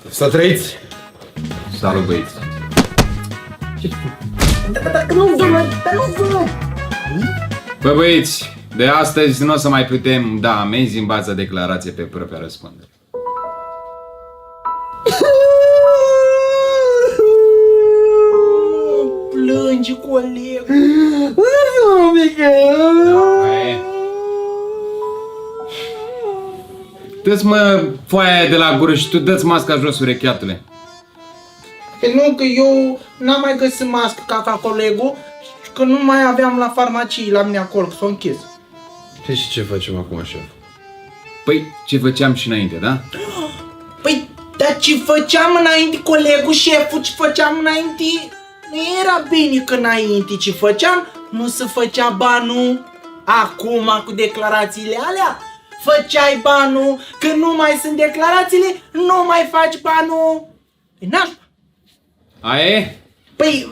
Să trăiți! Salut, băieți! Bă, băieți, de astăzi nu o să mai putem da amenzi în baza declarației pe propria răspundere. Plânge, coleg. Dă-ți, mă, foaia aia de la gură și tu dă-ți masca jos, urecheatule. Păi nu, că eu n-am mai găsit mască ca colegul și că nu mai aveam la farmacie la mine acolo, că s-o închis. Și ce facem acum, șef? Păi, ce făceam și înainte, da? Păi, dar ce făceam înainte, colegul, șeful, ce făceam înainte? Nu era bine că înainte ce făceam, nu se făcea banul. Acum, cu declarațiile alea, făceai banul, că nu mai sunt declarațiile, nu mai faci banul. E nașpa. Aie? Păi,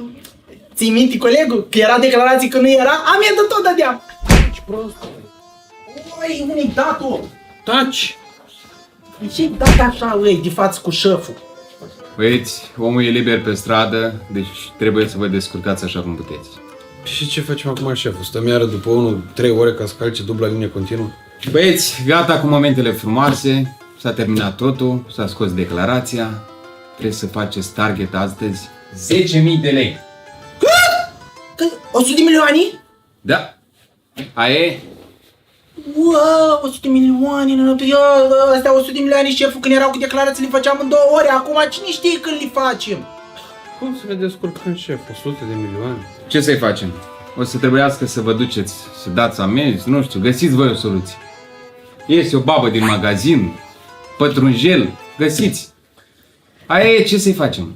ții minte, colegul, că era declarații că nu era? Amendă tot dădeam. Ce prost. Oi, unii datul. Taci! Ce-i dat așa, ăi, de față cu șeful? Băieți, omul e liber pe stradă, deci trebuie să vă descurcați așa cum puteți. Și ce facem acum, șeful? Stăm iară după 1-3 ore ca să calce dubla linie continuă? Băieți, gata cu momentele frumoase, s-a terminat totul, s-a scos declarația, trebuie să faceți target astăzi 10.000 de lei. Că 100 de milioane? Da. Aie? Wow, 100 de milioane, astea 100 de milioane, șeful, când erau cu declarații le făceam în 2 ore, acum cine știe când le facem? Cum să ne descurcăm, șef? 100 de milioane? Ce să-i facem? O să trebuiască să vă duceți, să dați amenzi, nu știu, găsiți voi o soluție. Iese o babă din magazin, pătrunjel, găsiți. Aia e, ce să-i facem?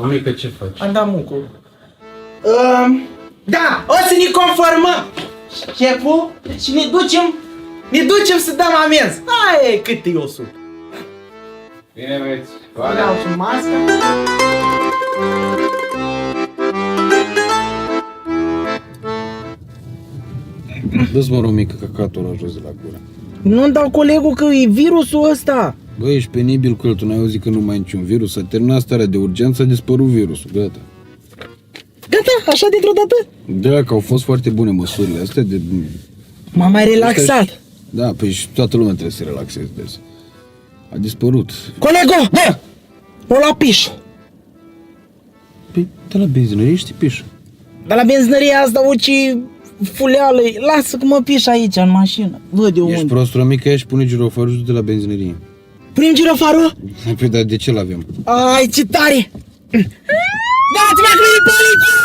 Romica, ce faci? Am dat mucu. Da, o să ne conformăm, șeful, și ne ducem să dăm amenzi. Hai, cât e 100? Bine, băieți. Vreau și masca. Dă-ți, mă, Romica, căcatul ăla jos de la gură. Nu-mi dau, colegul, că e virusul ăsta. Bă, ești penibil cu el, tu n-ai auzit că nu mai ai niciun virus? S-a terminat starea de urgență, a dispărut virusul, gata. Gata, așa dintr-o dată? Da, că au fost foarte bune măsurile astea de... M-am mai relaxat. Da, păi și toată lumea trebuie să se relaxeze de asta. A dispărut. Colegul, bă! O la piș. Păi, de la benzinărie știi pișă. De la benzinăria asta, uci fuleală. Lasă că mă piș aici, în mașină. Văd eu Ești unde. prost, Romica, și pune girofarul și de la benzinărie. Punem girofarul? Păi, dar de ce l-avem? Ai, ce tare! Dați-mă acolo, poliție!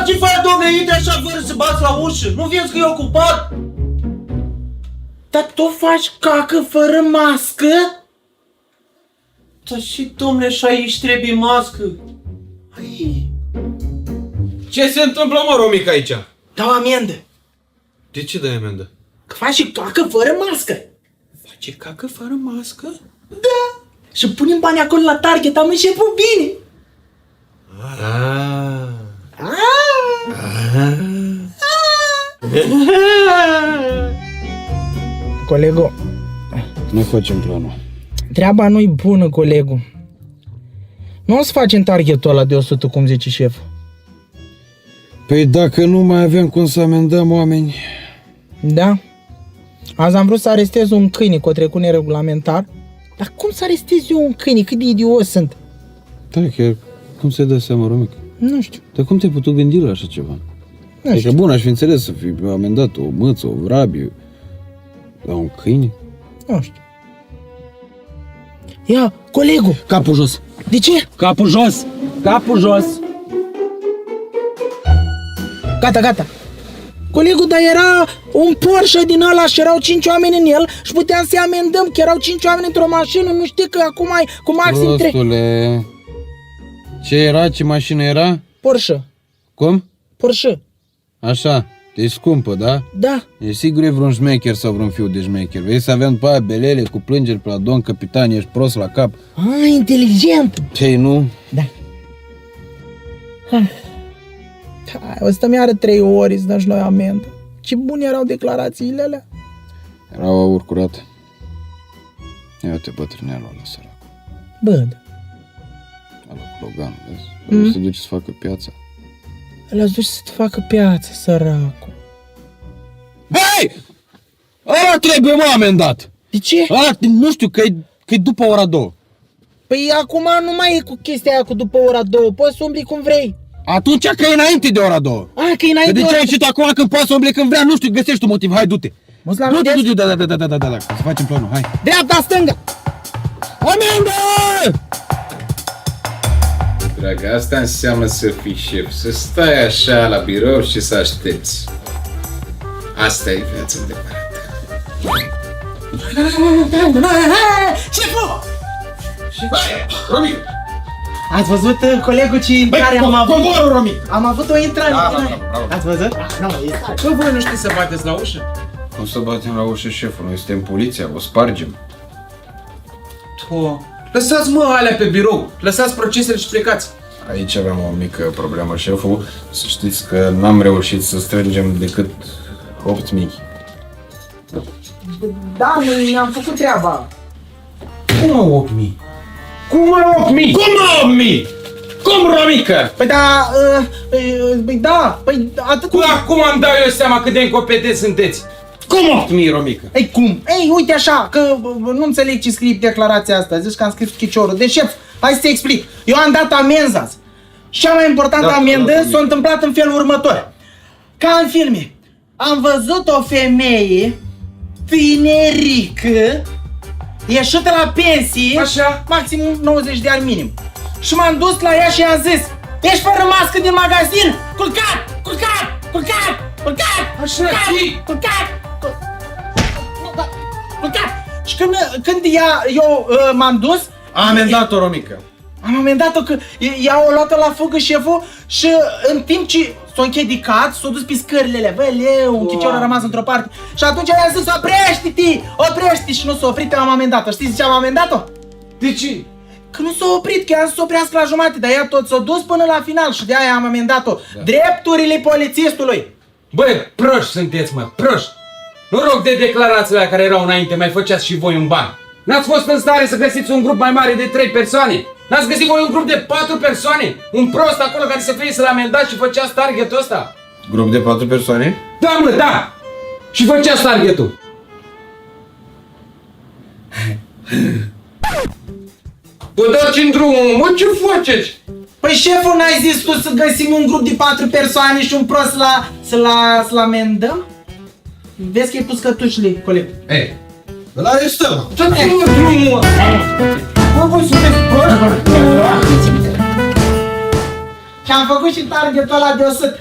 Ce faci, domnule? Intre așa fără să bați la ușă. Nu vezi că e ocupat? Dar tu faci cacă fără mască? Dar și, domnule, și aici trebuie mască. Ai. Ce se întâmplă, mă, Romica, aici? Dau amendă. De ce dai amendă? Că faci cacă fără mască. Face cacă fără mască? Da. Și punem bani acolo la Target, am început bine. Colegul, Noi facem planul. treaba nu-i bună, colegul. Nu o să facem targetul ăla de 100, cum zice șeful. Păi dacă nu mai aveam cum să amendăm oameni... Da? Azi am vrut să arestez un câine cu o trecut neregulamentar. Dar cum să arestez eu un câine? Cât de idiot sunt? Da, chiar, cum se dă seama, Romica? Nu știu. Dar cum te-ai putut gândi la așa ceva? Nu Adică știu. bun, aș fi înțeles să fi amendat o mâță, o vrabie, la un câine. Nu știu. Ia, colegul! Capul jos! De ce? Capul jos! Capul jos! Gata, gata. Colegul, dar era un Porsche din ăla și erau 5 oameni în el și puteam să-i amendăm, că erau 5 oameni într-o mașină, nu știi că acum ai cu maxim 3. Prostule, ce era? Ce mașină era? Porsche. Cum? Porsche. Așa, e scumpă, da? Da. E sigur e vreun șmecher sau vreun fiu de șmecher. Vrei să avem după aia belele cu plângeri pe la domn capitan, ești prost la cap. Ah, inteligent. Ce nu? Da. Hai, o să mi ară 3 ori să dăm și noi amendă. Ce bune erau declarațiile alea. Erau aur curate. Ia uite bătrânealul ăla sărac. Bă, da. Ăla cu Logan, vezi? O să duce să facă piața. Ăla-ți duce să-ți facă piață, săracul. Hei! Ăla trebuie, mă, amendat! De ce? Ăla, nu știu, că-i după ora 2. Păi acum nu mai e cu chestia aia cu după ora 2, poți să umbli cum vrei. Atunci că e înainte de ora 2. A, că e Că înainte de de ce ora... ai ieșit acum când poți să umbli când vrea? Nu știu, găsești un motiv, hai, du-te! Mă-ți la Du-te, vedeți? du-te, da, să facem planul, hai! Dreapta, stânga! Amendă! Dragă, asta înseamnă să fii șef, să stai așa la birou și să aștepți. Asta e viața adevărată. Șeful! Romic! Ați văzut colegul care am avut? Coborul, Romic! Am avut o intrare. Bravo. Ați văzut? Nu, Bă, voi nu știți să bateți la ușă? Cum să batem la ușă, șeful? Noi suntem poliția, o spargem. Lăsați mă alea pe birou, lăsați procesele și plecați. Aici aveam o mică problemă, șeful. Să știți că n-am reușit să strângem decât 8.000. Da, noi ne-am făcut treaba. Cum mă 8.000? Cum mă 8.000? Cum mă 8.000? Cum, Romică? Păi da, atât Cum am dau eu seama cât de incompetenți sunteți? Cum 8.000, Romică? Ei, cum? Ei, uite așa, că nu înțeleg ce scrie declarația asta. Zici că am scris chiciorul. Deci, șef, hai să te explic. Eu am dat amenzi azi. Cea mai importantă amendă s-a întâmplat în felul următor. Ca în filme. Am văzut o femeie tinerică ieșită la pensie, Așa. maxim 90 de ani minim. Și m-am dus la ea și i-am zis: ești fără mască din magazin? Culcat! Culcat! Culcat! Culcat! Așa, și? Culcat! Culcat! Și când eu m-am dus, Am amendat-o, Romică. am amendat-o că ea o luat la fugă șeful și în timp ce s-a închedicat, s-a dus pe scările alea. Bă, leu, un chicior a rămas într-o parte. Și atunci i-am zis: oprește-te! Oprește-te! Și nu s-a oprit, eu am amendat-o. Știți de ce am amendat-o? De ce? Că nu s-a oprit, că ea să se oprească la jumate, dar ea tot s-a dus până la final și de-aia am amendat-o. Drepturile polițistului. Băi, proști sunteți, mă, proști! Nu rog de declarațiile care erau înainte, mai făceați și voi un ban. N-ați fost în stare să găsiți un grup mai mare de 3 persoane? N-ați găsit voi un grup de 4 persoane? Un prost acolo care să fie să-l amendați și făceați targetul ăsta? Grup de 4 persoane? Da, mă, da! Și făceați targetul. Vă dați în drum, mă, ce faceți? Păi șeful, n-ai zis tu să găsim un grup de 4 persoane și un prost să-l amendăm? Vezi că e pus cătușile, coleg. Ei, Îl arestăm. dați-mă drumul, mă! Bă, voi sunteți proști? Și am făcut și targetul ăla de 100.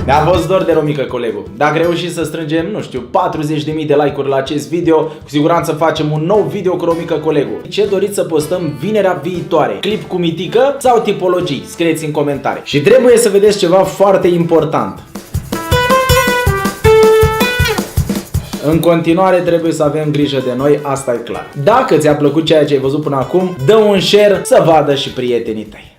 Mi-a fost dor de Romică, colegul. Dacă reușim să strângem, nu știu, 40.000 de like-uri la acest video, cu siguranță facem un nou video cu Romică, colegul. Ce doriți să postăm vinerea viitoare? Clip cu mitică sau tipologii? Scrieți în comentarii. Și trebuie să vedeți ceva foarte important. În continuare trebuie să avem grijă de noi, asta e clar. Dacă ți-a plăcut ceea ce ai văzut până acum, dă un share să vadă și prietenii tăi.